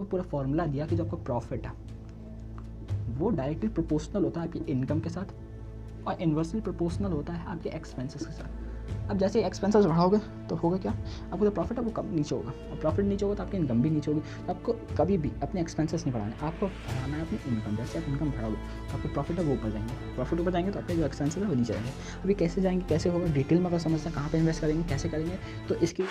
आपको पूरा फॉर्मूला दिया कि जो आपका प्रॉफिट है वो डायरेक्टली प्रोपोर्शनल होता है आपकी इनकम के साथ और इन्वर्सली प्रोपोर्शनल होता है आपके एक्सपेंसेस के साथ। अब जैसे एक्सपेंसेस बढ़ाओगे तो होगा क्या, आपको जो प्रॉफिट है वो कम नीचे होगा, और प्रॉफिट नीचे होगा तो आपकी इनकम भी नीचे होगी। तो आपको कभी भी अपने एक्सपेंसेस नहीं बढ़ाने, आपको बढ़ाना है अपनी इनकम। जैसे आप इनकम बढ़ाओगे तो आपके प्रॉफिट है वो ऊपर जाएंगे, प्रॉफिट ऊपर जाएंगे तो आपके जो एक्सपेंसेस है वो नीचे जाएंगे। अभी कैसे जाएंगे, कैसे होगा, डिटेल में अगर समझते हैं कहाँ पर इन्वेस्ट करेंगे, कैसे करेंगे, तो इसकी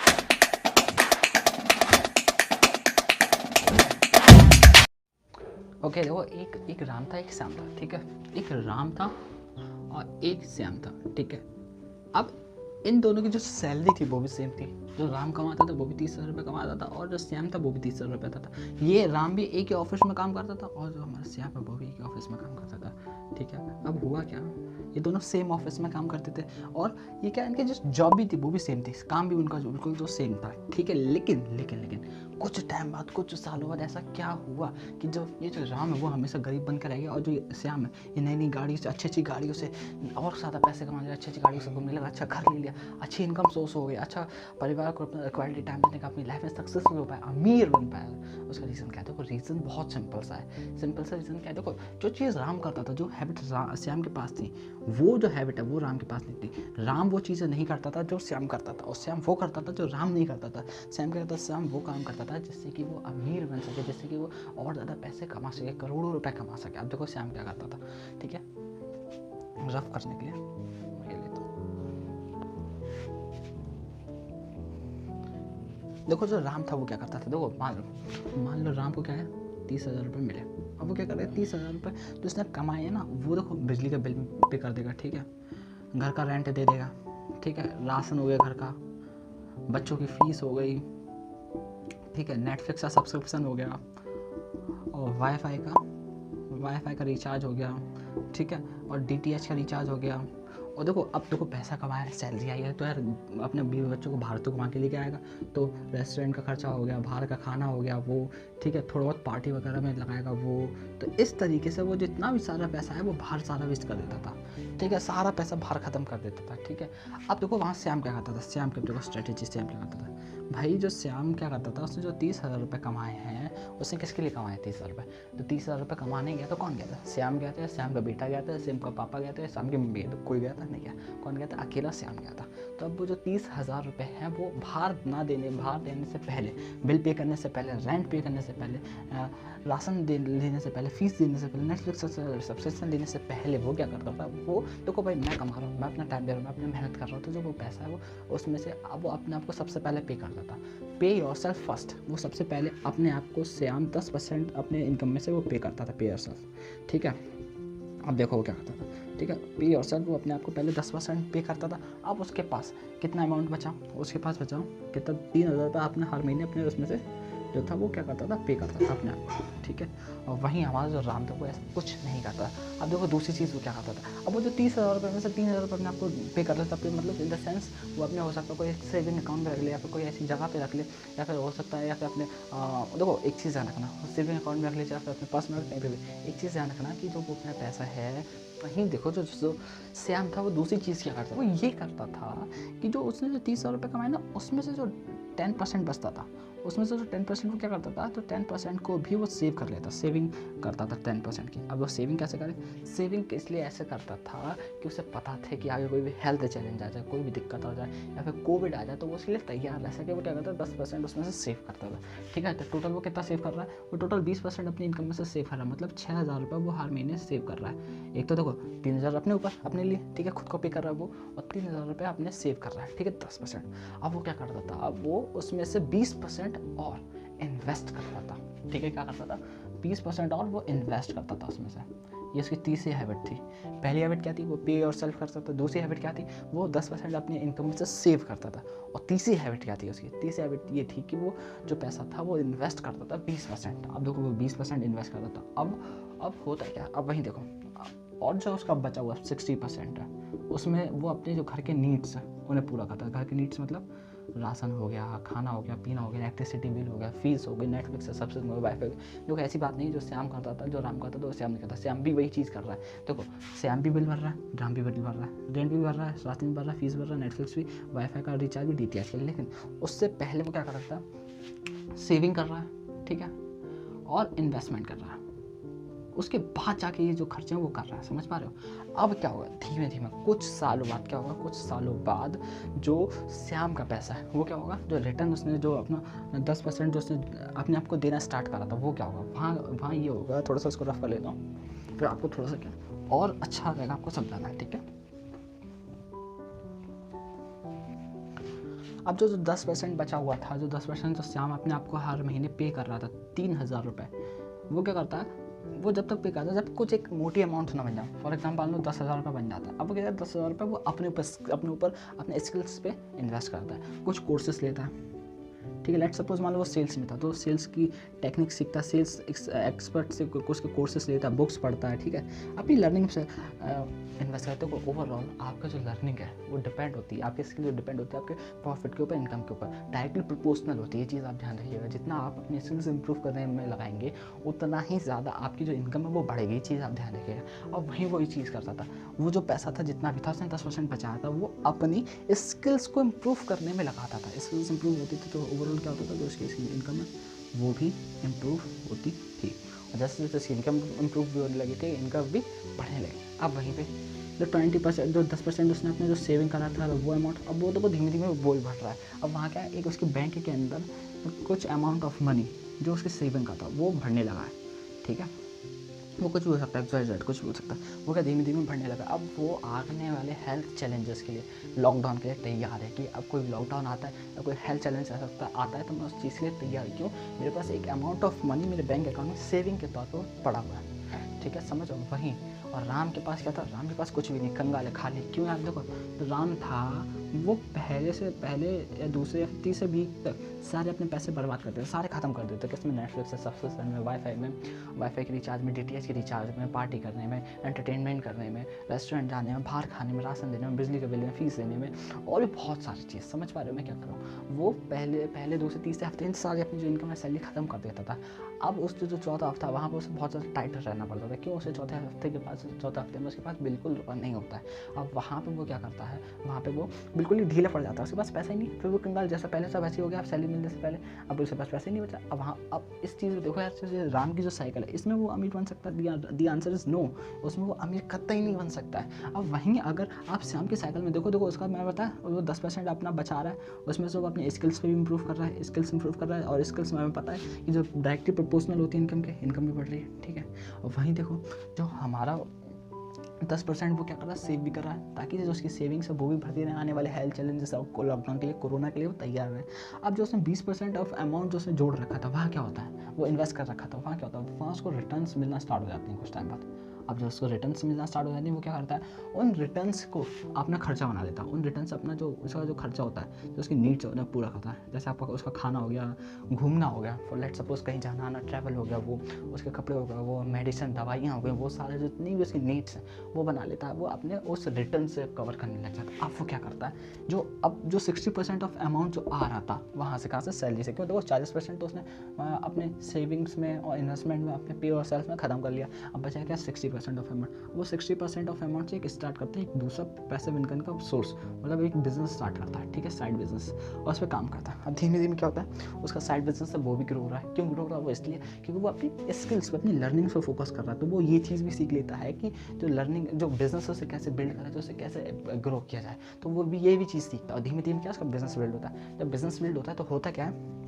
ओके देखो, एक राम था, एक श्याम था, ठीक है। एक राम था और एक श्याम था, ठीक है। अब इन दोनों की जो सैलरी थी वो भी सेम थी। जो राम कमाता था वो भी 30,000 रुपये कमाता था, और जो श्याम था वो भी 30,000 रुपये था। ये राम भी एक ही ऑफिस में काम करता था और जो हमारा श्याम है वो भी एक ही ऑफिस में काम करता था, ठीक है। अब हुआ क्या, ये दोनों सेम ऑफिस में काम करते थे, और ये क्या, इनकी जो जॉब भी थी वो भी सेम थी, काम भी उनका बिल्कुल जो सेम था, ठीक है। लेकिन लेकिन लेकिन कुछ टाइम बाद, कुछ सालों बाद ऐसा क्या हुआ कि जो ये जो राम है वो हमेशा गरीब बनकर रह गया, और जो श्याम है ये नई नई गाड़ियों से, अच्छी अच्छी गाड़ियों से और ज़्यादा पैसे कमाने लगा, अच्छी अच्छी गाड़ियों से घूमने लगा, अच्छा घर ले लिया, अच्छी इनकम सोर्स हो गई, अच्छा परिवार को अपना क्वालिटी टाइम देने का, अपनी लाइफ में सक्सेसफुल हो पाया, अमीर बन पाया। उसका रीज़न क्या है, देखो रीज़न बहुत सिंपल सा है। सिंपल सा रीज़न क्या है, देखो जो चीज़ राम करता था, जो हैबिट श्याम के पास थी, वो जो हैबिट है वो राम के पास नहीं थी। राम वो चीज़ें नहीं करता था जो श्याम करता था, और श्याम वो करता था जो राम नहीं करता था। श्याम क्या करता था, श्याम वो काम करता था जिससे कि वो अमीर बन सके, जिससे कि वो और ज़्यादा पैसे कमा सके, करोड़ों रुपए कमा सके। अब देखो श्याम क्या करता था, ठीक है, रफ करने के लिए ये लेता हूँ। देखो जो राम था वो क्या करता था, देखो मान लो राम को क्या है, 30,000 रुपये मिले। अब वो क्या कर रहा है, 30,000 रुपये जो उसने कमाए है ना, वो देखो बिजली का बिल पे कर देगा, ठीक है, घर का रेंट दे देगा, ठीक है, राशन हो गया घर का, बच्चों की फीस हो गई, ठीक है, नेटफ्लिक्स का सब्सक्रिप्शन हो गया, और वाईफाई का रिचार्ज हो गया, ठीक है, और डीटीएच का रिचार्ज हो गया। और देखो अब देखो पैसा कमाया, सैलरी आई है, तो यार अपने बीवी बच्चों को बाहर तो घुमा के लेके आएगा, तो रेस्टोरेंट का खर्चा हो गया, बाहर का खाना हो गया वो, ठीक है, थोड़ा बहुत पार्टी वगैरह में लगाएगा वो। तो इस तरीके से वो जितना भी सारा पैसा है वो बाहर सारा वेस्ट कर देता था, ठीक है, सारा पैसा बाहर ख़त्म कर देता था, ठीक है। अब देखो वहाँ श्याम क्या करता था, श्याम के देखो स्ट्रेटेजी श्याम क्या करता था भाई। जो श्याम क्या करता था, उसने जो 30,000 रुपये कमाए हैं, उसने किसके लिए कमाए 30,000 रुपये, तो 30,000 रुपये कमाने गया तो कौन गया था, श्याम गया था, श्याम का बेटा गया था, श्याम का पापा गया था, श्याम की मम्मी, तो कोई गया था नहीं गया, कौन गया था, अकेला श्याम गया था। तो अब वो जो 30,000 रुपये हैं वो बाहर देने से पहले, बिल पे करने से पहले, रेंट पे करने से पहले, राशन लेने से पहले, फीस देने से पहले, नेटफ्लिक्स सब्सक्रिप्शन लेने से पहले वो क्या करता था, वो देखो भाई मैं कमा रहा हूँ, मैं अपना टाइम दे रहा हूँ, मैं अपनी मेहनत कर रहा हूँ, तो जो वो पैसा है वो उसमें से अब वो अपने आप को सबसे पहले पे करता था। पे योरसेल्फ फर्स्ट, वो सबसे पहले अपने आप को श्याम 10% अपने इनकम में से वो पे करता था, पे योरसेल्फ, ठीक है। अब देखो वो क्या करता था, ठीक है, पे योरसेल्फ वो अपने आप को पहले 10% पे करता था। अब उसके पास कितना अमाउंट बचा, उसके पास बचा कितना, 3,000 रुपये आपने हर महीने अपने उसमें से जो था वो क्या करता था, पे करता था अपने आप को, ठीक है। और वहीं हमारा जो राम था वो ऐसा कुछ नहीं करता। अब देखो दूसरी चीज़ वो क्या करता था, अब वो जो 30,000 रुपये में से 3,000 रुपये अपने आपको पे करता था, मतलब इन द सेंस वो अपने हो सकता है कोई सेविंग अकाउंट में रख ले, या फिर कोई ऐसी जगह पे रख ले, या फिर हो सकता है या फिर अपने देखो एक चीज़ ध्यान रखना, सेविंग अकाउंट में रख ले या फिर अपने पर्स में कहीं पर भी, एक चीज़ ध्यान रखना कि जो वो अपना पैसा है कहीं, देखो जो श्याम था वो दूसरी चीज़ क्या करता, वो ये करता था कि जो उसने जो 30,000 रुपये कमाए ना, उसमें से जो 10% बचता था, उसमें से जो 10% वो क्या करता था, तो 10% को भी वो सेव कर लेता, सेविंग करता था 10% की। अब वो सेविंग कैसे करे, सेविंग इसलिए ऐसे करता था कि उसे पता था कि आगे कोई भी हेल्थ चैलेंज आ जाए, कोई भी दिक्कत आ जाए, या फिर कोविड आ जाए, तो वो उसके लिए तैयार रह सके। वो क्या करता था, 10% उसमें से सेव करता था, ठीक है। तो टोटल वो कितना सेव कर रहा है, वो टोटल 20% अपनी इनकम में से सेव कर रहा है, मतलब 6,000 रुपये वो हर महीने सेव कर रहा है। एक तो देखो 3,000 अपने ऊपर अपने लिए, ठीक है, खुद को पे कर रहा है वो, और 3,000 रुपये अपने सेव कर रहा है, ठीक है, 10%। अब वो क्या करता था, अब वो उसमें से 20% और इन्वेस्ट करता था, ठीक है, क्या करता था, 20% और वो इन्वेस्ट करता था उसमें से। ये उसकी तीसरी हैबिट थी। पहली हैबिट क्या थी, वो पे और सेल्फ करता था। दूसरी हैबिट क्या थी, वो 10% अपनी इनकम में से सेव करता था। और तीसरी हैबिट क्या थी उसकी, तीसरी हैबिट ये थी कि वो जो पैसा था वो इन्वेस्ट करता था 20%। अब देखो वो 20% इन्वेस्ट करता था। अब होता क्या, अब वहीं देखो, और जो उसका बचा हुआ 60% है, उसमें वो अपने जो घर के नीड्स हैं उन्हें पूरा करता है। घर के नीड्स मतलब राशन हो गया, खाना हो गया, पीना हो गया, इलेक्ट्रिसिटी बिल हो गया, फीस हो गई, नेटफ्लिक्स से सबसे वाईफाई। देखो ऐसी बात नहीं जो श्याम करता था, जो राम करता था वो श्याम नहीं करता, श्याम भी वही चीज़ कर रहा है। देखो श्याम भी बिल भर रहा है, राम भी बिल भर रहा है, रेंट भी भर रहा है, राशन भी भर रहा है, फीस भर रहा है, नेटफ्लिक्स भी, वाईफाई का रिचार्ज भी, डीटीएच का। लेकिन उससे पहले वो क्या कर रहा था, सेविंग कर रहा है, ठीक है। और इन्वेस्टमेंट कर रहा है, उसके बाद जाके ये जो खर्चे हैं वो कर रहा है। समझ पा रहे हो? अब क्या होगा, धीमे धीमे कुछ सालों बाद क्या होगा, कुछ सालों बाद जो श्याम का पैसा है वो क्या होगा, जो रिटर्न उसने जो अपना 10% जो उसने अपने आप को देना स्टार्ट करा था वो क्या होगा, वहाँ ये होगा। थोड़ा सा इसको रफ कर लेता हूँ, फिर आपको थोड़ा सा क्या और अच्छा रहेगा आपको समझाना है, ठीक है। अब जो 10% बचा हुआ था, जो 10% जो श्याम अपने आप को हर महीने पे कर रहा था 3000 रुपये, वो क्या करता है, वो जब तक पे करता है जब कुछ एक मोटी अमाउंट ना बन जाए। फॉर एग्जाम्पल लो 10,000 रुपये बन जाता है। अब वो क्या करता है, 10,000 रुपये वो अपने ऊपर अपने स्किल्स पे इन्वेस्ट करता है, कुछ कोर्सेस लेता है, ठीक है। लेट्स सपोज मान लो वो सेल्स में था तो सेल्स की टेक्निक सीखता है, सेल्स एक्सपर्ट से कुछ के कोर्सेस लेता है, बुक्स पढ़ता है, ठीक है, अपनी लर्निंग से इन्वेस्ट करते हो। ओवरऑल आपका जो लर्निंग है वो डिपेंड होती है, आपके स्किल जो डिपेंड होती है आपके प्रॉफिट के ऊपर, इनकम के ऊपर, डायरेक्टली प्रोपोर्शनल होती है। ये चीज़ आप ध्यान रखिएगा, जितना आप अपने स्किल्स इंप्रूव करने में लगाएंगे उतना ही ज़्यादा आपकी जो इनकम है वो बढ़ेगी। ये चीज़ आप ध्यान रखिएगा। और वही वही चीज़ करता था, वो जो पैसा था जितना भी था उसने 10% बचाया था, वो अपनी स्किल्स को इम्प्रूव करने में लगाता था। स्किल्स इंप्रूव होती थी तो ओवरऑल क्या होता था, जो उसकी इनकम है वो भी इम्प्रूव होती थी। और जैसे जैसे उसकी इनकम इम्प्रूव भी होने लगी थी, इनकम भी बढ़ने लगी। अब वहीं पे जो 20% जो 10% उसने अपने जो सेविंग करा था वो अमाउंट, अब वो तो धीमे धीमे वो बढ़ रहा है। अब वहाँ क्या है, एक उसके बैंक के अंदर कुछ अमाउंट ऑफ मनी जो उसके सेविंग का था वो बढ़ने लगा है, ठीक है। वो कुछ भी हो सकता है, XYZ कुछ भी हो सकता है, वो क्या धीमे धीमे बढ़ने लगा। अब वो आने वाले हेल्थ चैलेंजेस के लिए, लॉकडाउन के लिए तैयार है कि अब कोई लॉकडाउन आता है या कोई हेल्थ चैलेंज आता है तो मैं उस चीज़ के लिए तैयार क्यों, मेरे पास एक अमाउंट ऑफ मनी मेरे बैंक अकाउंट में सेविंग के तौर पर पड़ा हुआ है, ठीक है, समझो। वहीं और राम के पास क्या था, राम के पास कुछ भी नहीं, कंगाल है, खाली। क्यों यार, देखो तो राम था वो पहले या दूसरे या तीसरे वीक तक सारे अपने पैसे बर्बाद करते थे, सारे खत्म कर देते थे। किसमें, नेटफ्लिक्स से, सब्सक्रिप्शन में, वाईफाई के रिचार्ज में, DTH के रिचार्ज में, पार्टी करने में, एंटरटेनमेंट करने में, रेस्टोरेंट जाने में, बाहर खाने में, राशन देने में, बिजली का बिल में, फीस देने में, और भी बहुत सारी चीज़। समझ पा रहे हो मैं क्या कर रहा हूँ? वो पहले दूसरे तीसरे हफ्ते इन सारे अपनी जो इनकम है सैलरी खत्म कर देता था। अब उस जो चौथा हफ्ता वहाँ पर उसे बहुत ज़्यादा टाइट रहना पड़ता था। क्यों, उसे चौथे हफ्ते में उसके पास बिल्कुल रुपया नहीं होता है। अब वहाँ पे वो क्या करता है, वहाँ पे वो बिल्कुल ही ढीला पड़ जाता है, उसके पास पैसा ही नहीं। फिर वो कंगाल जैसा पहले सब ऐसे हो गया, अब सैलरी मिलने से पहले अब उसके पास पैसे नहीं बचा। अब इस चीज़ में देखो यार, राम की जो साइकिल है इसमें वो अमीर बन सकता है, दी आंसर इज नो, उसमें वो अमीर कतई नहीं बन सकता है। अब वहीं अगर आप श्याम की साइकिल में देखो उसका मैं बताया, वो 10% अपना बचा रहा है, उसमें से वो अपने स्किल्स पे भी इंप्रूव कर रहा है, स्किल्स इंप्रूव कर रहा है, और स्किल्स में हमें पता है कि जो डायरेक्टली प्रोपोर्शनल होती है इनकम के, इनकम भी बढ़ रही है, ठीक है। और वहीं देखो जो हमारा 10% वो क्या कर रहा है, सेव भी कर रहा है, ताकि जो उसकी सेविंग्स है वो भी भरती रहे, आने वाले हेल्थ चैलेंजेस लॉकडाउन के लिए, कोरोना के लिए वो तैयार रहे। अब जो उसने 20% ऑफ अमाउंट जो उसने जोड़ रखा था वहाँ क्या होता है, वो इन्वेस्ट कर रखा था, वहाँ क्या होता है, वहाँ उसको रिटर्न्स मिलना स्टार्ट हो जाते हैं कुछ टाइम बाद। अब जो उसको रिटर्न्स मिलना स्टार्ट हो जाती है वो क्या करता है, उन रिटर्न्स को अपना खर्चा बना लेता है। उन रिटर्न्स अपना जो उसका जो खर्चा होता है, जो उसकी नीड्स होता है पूरा करता है। जैसे आपका उसका खाना हो गया, घूमना हो गया, फॉर लेट सपोज कहीं जाना आना, ट्रैवल हो गया, वो उसके कपड़े हो गया, वो मेडिसिन दवाइयाँ हो गई, वो सारे जितनी भी उसकी नीड्स हैं वो बना लेता है, वो अपने उस रिटर्न से कवर करने लग जाता है। अब वो क्या करता है, जो 60% ऑफ अमाउंट जो आ रहा था वहाँ से, कहाँ से, सैलरी से, क्यों, तो वो 40% तो उसने अपने सेविंग्स में और इन्वेस्टमेंट में, अपने पे और सेल्स में ख़त्म कर लिया। अब बचा क्या, 60% ऑफ अमाउंट। वो 60% ऑफ अमाउंट से एक स्टार्ट करते हैं एक दूसरा पैसिव इनकम का सोर्स, मतलब एक बिजनेस स्टार्ट करता है, ठीक है, साइड बिजनेस, और उस पर काम करता है। अब धीमे धीमे क्या होता है, उसका साइड बिजनेस है वो भी ग्रो हो रहा है। क्यों ग्रो हो रहा है, वो इसलिए क्योंकि वो अपनी स्किल्स पर, अपनी लर्निंग पर फोकस कर रहा है। तो वो ये चीज़ भी सीख लेता है कि जो लर्निंग, जो बिजनेस है उसे कैसे बिल्ड करा जाए, उसे कैसे ग्रो किया जाए, तो वो भी ये भी चीज़ सीखता है। और धीमे धीमे क्या उसका बिजनेस बिल्ड होता है। जब बिजनेस बिल्ड होता है तो होता क्या है,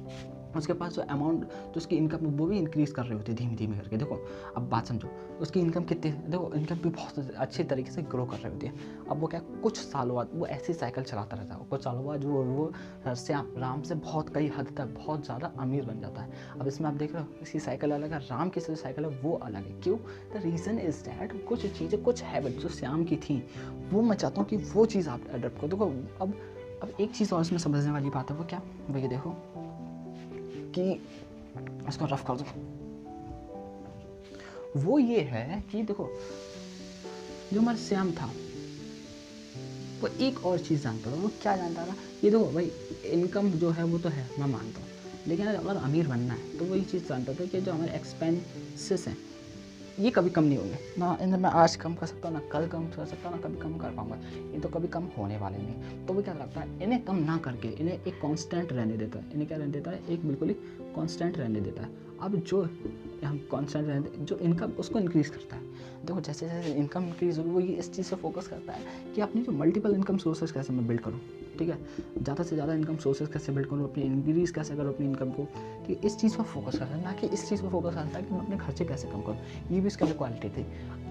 उसके पास जो अमाउंट, तो उसकी इनकम वो भी इंक्रीज़ कर रही होती है धीमे धीमे करके। देखो अब बात समझो, उसकी इनकम कितनी, देखो इनकम भी बहुत अच्छे तरीके से ग्रो कर रही होती है। अब वो क्या, कुछ सालों बाद वो ऐसी साइकिल चलाता रहता है, कुछ सालों बाद वो श्याम राम से बहुत कई हद तक बहुत ज़्यादा अमीर बन जाता है। अब इसमें आप देख रहे हो इसकी साइकिल अलग है, राम की साइकिल है वो अलग है। क्यों, द रीज़न इज़ दैट कुछ चीज़ें, कुछ हैबिट जो श्याम की थी वो मैं चाहता हूँ कि वो चीज़ आप अडोप्ट करो। देखो अब एक चीज़ और इसमें समझने वाली बात है, वो क्या, वो ये देखो कि इसको रफ कर दो, वो ये है कि देखो जो हमारा श्याम था वो एक और चीज़ जानता था। वो क्या जानता था, ये देखो भाई इनकम जो है वो तो है, मैं मानता हूँ, लेकिन अगर अमीर बनना है तो वो ये चीज़ जानता था कि जो हमारे एक्सपेंसेस हैं ये कभी कम नहीं होंगे ना, इन्हें मैं आज कम कर सकता हूँ, ना कल कम कर सकता हूँ, ना कभी कम कर पाऊंगा, ये तो कभी कम होने वाले नहीं। तो वो क्या करता है, इन्हें कम ना करके इन्हें एक कांस्टेंट रहने देता है। इन्हें क्या रहने देता है, एक बिल्कुल ही कांस्टेंट रहने देता है। अब जो या हम कॉन्स्टेंट रहते, जो इनकम उसको इंक्रीज़ करता है। देखो जैसे जैसे इनकम इंक्रीज़ होगी वो ये इस चीज़ से फोकस करता है कि अपनी जो मल्टीपल इनकम सोर्सेज कैसे मैं बिल्ड करूँ, ठीक है, ज़्यादा से ज़्यादा इनकम सोर्सेज कैसे बिल्ड करूँ, अपनी इंक्रीज़ कैसे करूँ अपनी इनकम को, ठीक है, इस चीज़ पर फोकस करता है, ना कि इस चीज़ पर फोकस करता है कि मैं अपने खर्चे कैसे कम करूँ। ये भी इसके अंदर क्वालिटी थी।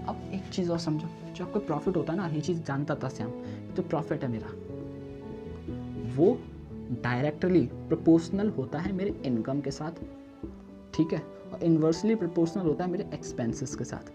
अब एक चीज़ और समझो, जो आपको प्रॉफिट होता है ना, ये चीज़ जानता था श्याम, जो प्रॉफिट है मेरा वो डायरेक्टली प्रोपोर्शनल होता है मेरे इनकम के साथ, ठीक है, और इन्वर्सली प्रोपोर्शनल होता है मेरे एक्सपेंसेस के साथ।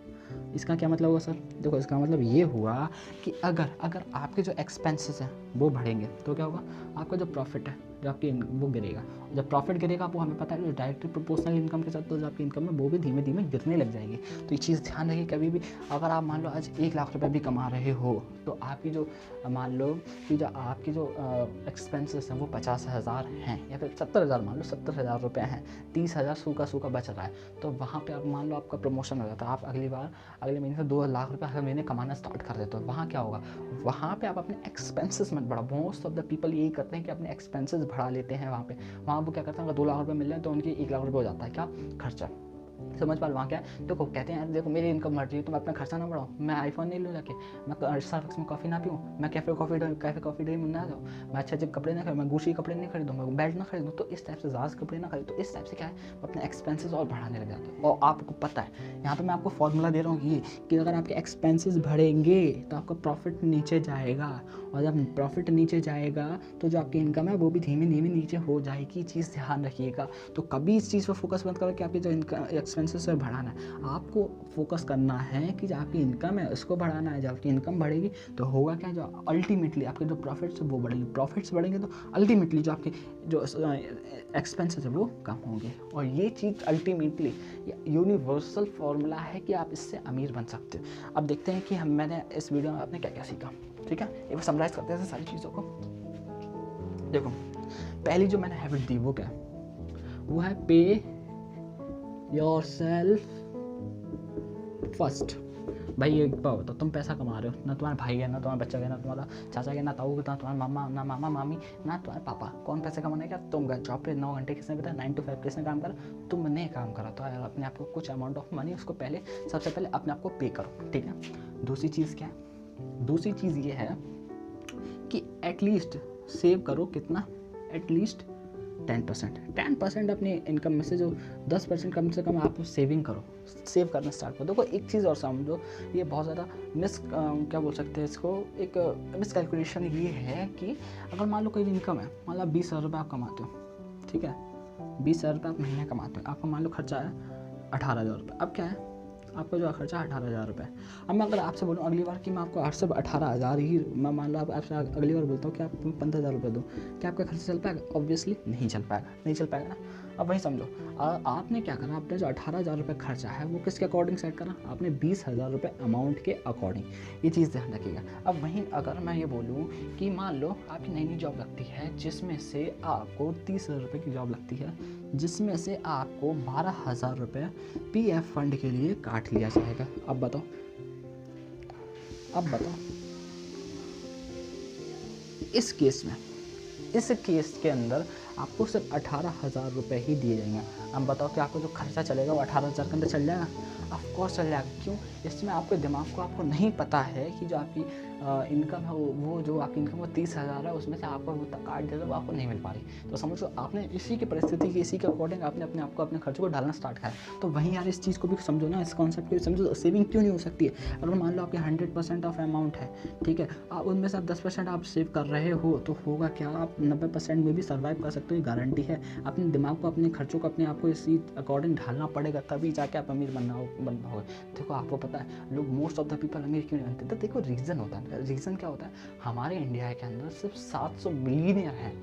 इसका क्या मतलब हुआ सर? देखो इसका मतलब ये हुआ कि अगर आपके जो एक्सपेंसेस हैं वो बढ़ेंगे तो क्या होगा, आपका जो प्रॉफिट है जो आपकी वो गिरेगा। जब प्रॉफिट गिरेगा वो हमें पता है डायरेक्टली प्रोपोर्शनल इनकम के साथ, तो जो आपकी इनकम है वो भी धीमे धीमे गिरने लग जाएगी। तो ये चीज़ ध्यान रखिए, कभी भी अगर आप मान लो आज 1 लाख रुपये भी कमा रहे हो तो आपकी जो मान लो कि जो आपकी जो एक्सपेंसेस हैं वो 50,000 हैं या फिर 70,000, मान लो 70,000 रुपये हैं, 30,000 सूखा बच रहा है, तो वहाँ पर आप मान लो आपका प्रमोशन हो जाता है, आप अगले महीने से 2 लाख रुपये हर महीने कमाना स्टार्ट कर देते हो। वहाँ क्या होगा, वहाँ पे आप अपने एक्सपेंसेस मत बढ़ाओ। मोस्ट ऑफ द पीपल यही करते हैं कि अपने एक्सपेंसेस बढ़ा लेते हैं। वहाँ वो क्या करते हैं, अगर 2 लाख रुपये मिल रहे हैं तो उनकी 1 लाख रुपये हो जाता है क्या, खर्चा। समझ पा लो वहाँ क्या है, देखो कहते हैं यार देखो मेरी इनकम बढ़ रही है तो मैं अपना खर्चा ना बढ़ाऊँ, मैं आईफोन नहीं लूँ जाके, मैं स्टारबक्स में कॉफ़ी ना पीऊँ, मैं कैफ़े कॉफ़ी डे में ना जाऊँ, मैं अच्छे कपड़े ना खरीदूँ, मैं गुशी कपड़े नहीं खरीदूँ, मैं बेल्ट ना खरीदूँ, तो इस टाइप से ज़्यादा कपड़े ना खरीदूँ। तो इस टाइप से क्या है, अपने एक्सपेंसेस और बढ़ाने लग जाते हैं। और आपको पता है, यहाँ पर मैं आपको फॉर्मूला दे रहा हूँ ये कि अगर आपके एक्सपेंसेस बढ़ेंगे तो आपका प्रॉफिट नीचे जाएगा, और जब प्रॉफिट नीचे जाएगा तो जो आपकी इनकम है वो भी धीमे धीमे नीचे हो जाएगी। चीज़ ध्यान रखिएगा। तो कभी इस चीज़ पर फोकस मत करो कि आपकी जो इनकम एक्सपेंसेस है बढ़ाना है, आपको फोकस करना है कि जो आपकी इनकम है उसको बढ़ाना है। जब आपकी इनकम बढ़ेगी तो होगा क्या, जो अल्टीमेटली आपके जो प्रॉफिट्स है वो बढ़ेंगे, प्रॉफिट्स बढ़ेंगे तो अल्टीमेटली जो आपके जो एक्सपेंसेस है वो कम होंगे। और ये चीज़ अल्टीमेटली यूनिवर्सल फॉर्मूला है कि आप इससे अमीर बन सकते हो। अब देखते हैं कि मैंने इस वीडियो में आपने क्या क्या सीखा, ठीक है। एक बार समराइज़ करते हैं सारी चीज़ों को। देखो पहली जो मैंने हैबिट दी वो क्या है, वो है पे योरसेल्फ फर्स्ट। भाई ये बताओ, तुम पैसा कमा रहे हो, ना तुम्हारा भाई है, ना तुम्हारा बच्चा है, ना तुम्हारा चाचा है, ना ताऊ, ना तुम्हारा मामा, ना मामा मामी, ना तुम्हारे पापा। कौन पैसे कमाने का, तुम गए जॉब पे 9 घंटे किसने बताया, 9 to 5 किसने काम करा, तुमने काम करा। तो अपने आप को कुछ अमाउंट ऑफ मनी उसको पहले सबसे पहले अपने आप को पे करो, ठीक है। दूसरी चीज़ क्या है, दूसरी चीज़ ये है कि एटलीस्ट सेव करो कितना, एटलीस्ट 10% अपनी इनकम में से जो 10% कम से कम आप सेविंग करो, सेव करना स्टार्ट करो। देखो एक चीज़ और समझो, ये बहुत ज़्यादा क्या बोल सकते हैं इसको, एक मिस कैलकुलेशन ये है कि अगर मान लो कोई इनकम है, मान लो 20,000 रुपये आप कमाते हो, ठीक है, 20,000 रुपये आप महीने कमाते हो, आपका मान लो खर्चा है 18,000 रुपये। अब क्या है, आपका जो खर्चा 18,000 रुपये। अब मैं अगर आपसे बोलूँ अगली बार कि मैं आपको 8 से 18,000 ही, मैं मान लो आपसे अगली बार बोलता हूँ कि आप 15,000 रुपये दो, क्या आपका खर्चा चल पाएगा? ऑब्वियसली नहीं चल पाएगा ना। अब वही समझो, आपने क्या करा, आपने जो 18,000 रुपये खर्चा है वो किसके अकॉर्डिंग सेट करा, आपने 20,000 रुपये अमाउंट के अकॉर्डिंग। ये चीज़ ध्यान रखिएगा। अब वहीं अगर मैं ये बोलूँ कि मान लो आपकी नई जॉब लगती है, जिसमें से आपको 30,000 रुपये की जॉब लगती है, जिसमें से आपको 12,000 रुपये PF फंड के लिए काट लिया जाएगा। अब बताओ इस केस के अंदर आपको सिर्फ 18,000 रुपये ही दिए जाएंगे। अब बताओ कि आपको जो खर्चा चलेगा वो 18,000 के अंदर चल जाएगा? ऑफ कोर्स चल जाएगा। क्यों? इसमें आपके दिमाग को आपको नहीं पता है कि जो आपकी इनकम है वो जो आपकी इनकम वो 30,000 है, उसमें से आपको वो काट दे, वो आपको नहीं मिल पा रही। तो समझो आपने इसी की परिस्थिति की, इसी के अकॉर्डिंग आपने अपने आप को, अपने खर्चों को डालना स्टार्ट करा। तो वहीं यार इस चीज़ को भी समझो ना, इस कॉन्सेप्ट को भी समझो। सेविंग क्यों नहीं हो सकती है? अगर मान लो आपके 100% ऑफ अमाउंट है, ठीक है, आप उनमें से आप 10% आप सेव कर रहे हो, तो होगा क्या, आप 90% में भी सर्वाइव कर सकते हो, ये गारंटी है। अपने दिमाग को, अपने खर्चों को अपने आप को इसी अकॉर्डिंग ढालना पड़ेगा, तभी जाके आप अमीर बन पाओगे। देखो आपको पता है लोग, मोस्ट ऑफ द पीपल अमीर क्यों नहीं बनते? तो देखो रीज़न होता है। रीज़न क्या होता है, हमारे इंडिया के अंदर सिर्फ 700 मिलियनियर हैं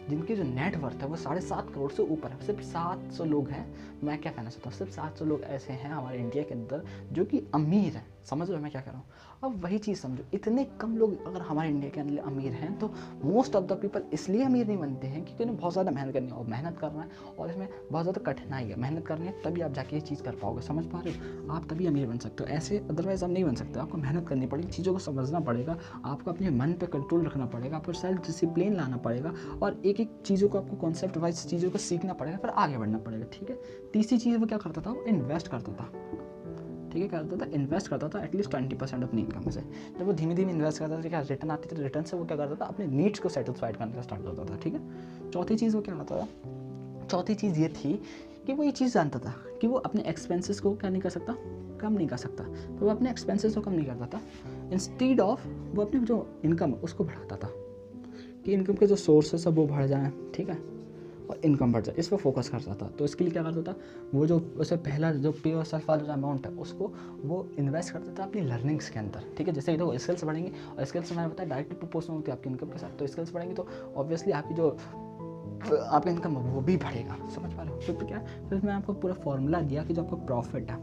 जिनकी जो नेटवर्थ है वो 7.5 करोड़ से ऊपर है। सिर्फ 700 लोग हैं। मैं क्या कहना चाहता हूँ, सिर्फ 700 लोग ऐसे हैं हमारे इंडिया के अंदर जो कि अमीर हैं। समझ रहे हो मैं क्या कह रहा हूँ? अब वही चीज़ समझो, इतने कम लोग अगर हमारे इंडिया के अंदर अमीर हैं तो मोस्ट ऑफ द पीपल इसलिए अमीर नहीं बनते हैं क्योंकि उन्हें बहुत ज़्यादा मेहनत करनी है, और मेहनत करना है और इसमें बहुत ज़्यादा कठिनाई है। मेहनत करनी है तभी आप जाके ये चीज़ कर पाओगे, समझ पा रहे हो? आप तभी अमीर बन सकते हो, ऐसे अदरवाइज़ आप नहीं बन सकते। आपको मेहनत करनी पड़ेगी, चीज़ों को समझना पड़ेगा, आपको अपने मन पर कंट्रोल रखना पड़ेगा, आपको सेल्फ डिसिप्लिन लाना पड़ेगा और एक एक चीज़ों को आपको कॉन्सेप्ट वाइज चीज़ों को सीखना पड़ेगा, फिर आगे बढ़ना पड़ेगा, ठीक है। तीसरी चीज़ वो क्या करता था, वो इन्वेस्ट करता था, ठीक है, करता था, इन्वेस्ट करता था एटलीस्ट 20% अपनी इनकम से। जब वो धीमे धीमे इन्वेस्ट करता था, क्या रिटर्न आती थी, रिटर्न से वो क्या करता था, अपने नीड्स को सेटिस्फाइड करने का स्टार्ट करता था, ठीक है। चौथी चीज़ वो क्या करता था, चौथी चीज़ ये थी कि वो ये चीज़ जानता था कि वो अपने एक्सपेंसेस को क्या नहीं कर सकता, कम नहीं कर सकता, तो वो अपने एक्सपेंसेस को कम नहीं करता था। इंस्टीड ऑफ वो अपनी जो इनकम है उसको बढ़ाता था कि इनकम के जो सोर्सेस है वो बढ़ जाएँ, ठीक है, और इनकम बढ़ जाए, इस पर फोकस करता था। तो इसके लिए क्या करता था, वो जो उसे पहला जो पे और सेल्फ वाला जो अमाउंट है उसको वो इन्वेस्ट करता था अपनी लर्निंग्स के अंदर, ठीक है। जैसे देखो स्किल्स बढ़ेंगे, और स्किल्स मैंने बताया डायरेक्टली प्रोपोर्शनल होती है आपकी इनकम के साथ, तो स्किल्स बढ़ेंगे तो ऑब्वियसली आपकी जो आपका इनकम है वो भी बढ़ेगा, समझ पा रहे हो? फिर क्या, फिर मैंने आपको पूरा फॉर्मूला दिया कि जो आपका प्रॉफिट है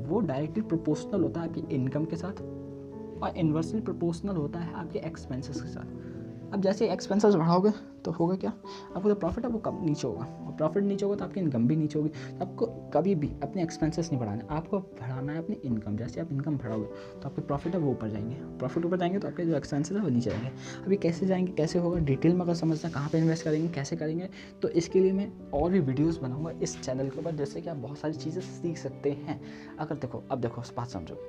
वो डायरेक्टली प्रोपोर्शनल होता है आपकी इनकम के साथ और इन्वर्सली प्रोपोर्शनल होता है आपके एक्सपेंसेस के साथ। अब जैसे एक्सपेंसेस बढ़ाओगे तो होगा क्या, आपको जो प्रॉफिट है वो कम नीचे होगा, और प्रॉफिट नीचे होगा तो आपकी इनकम भी नीचे होगी। तो आपको कभी भी अपने एक्सपेंसेस नहीं बढ़ाना, आपको बढ़ाना है अपनी इनकम। जैसे आप इनकम बढ़ाओगे तो आपके प्रॉफिट है वो ऊपर जाएंगे, प्रॉफिट ऊपर जाएंगे तो आपके जो एक्सपेंसेस है वो नीचे जाएंगे। अभी कैसे जाएंगे, कैसे होगा, डिटेल में अगर समझना कहाँ पर इन्वेस्ट करेंगे, कैसे करेंगे, तो इसके लिए मैं और भी वीडियोज़ बनाऊँगा इस चैनल के ऊपर, जैसे कि आप बहुत सारी चीज़ें सीख सकते हैं। अगर देखो, अब देखो बात समझो,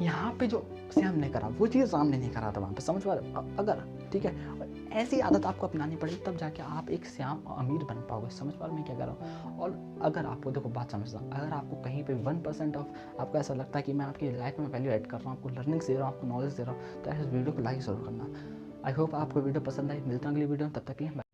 यहाँ पे जो श्याम ने करा वो चीज़ राम ने नहीं करा था वहाँ पे, समझ पा रहे हो? अगर ठीक है, ऐसी आदत आपको अपनानी पड़ेगी तब जाके आप एक श्याम अमीर बन पाओगे, समझ पा रहे हो मैं क्या कर रहा हूँ? और अगर आपको देखो बात समझना, अगर आपको कहीं पे 1% ऑफ आपको ऐसा लगता है कि मैं आपकी लाइफ में वैल्यू ऐड कर रहा हूँ, आपको लर्निंग्स दे रहा हूँ, आपको नॉलेज दे रहा हूँ, तो इस वीडियो को लाइक जरूर करना। आई होप आपको वीडियो पसंद आई, मिलता हूँ अगली वीडियो में, तब तक के लिए।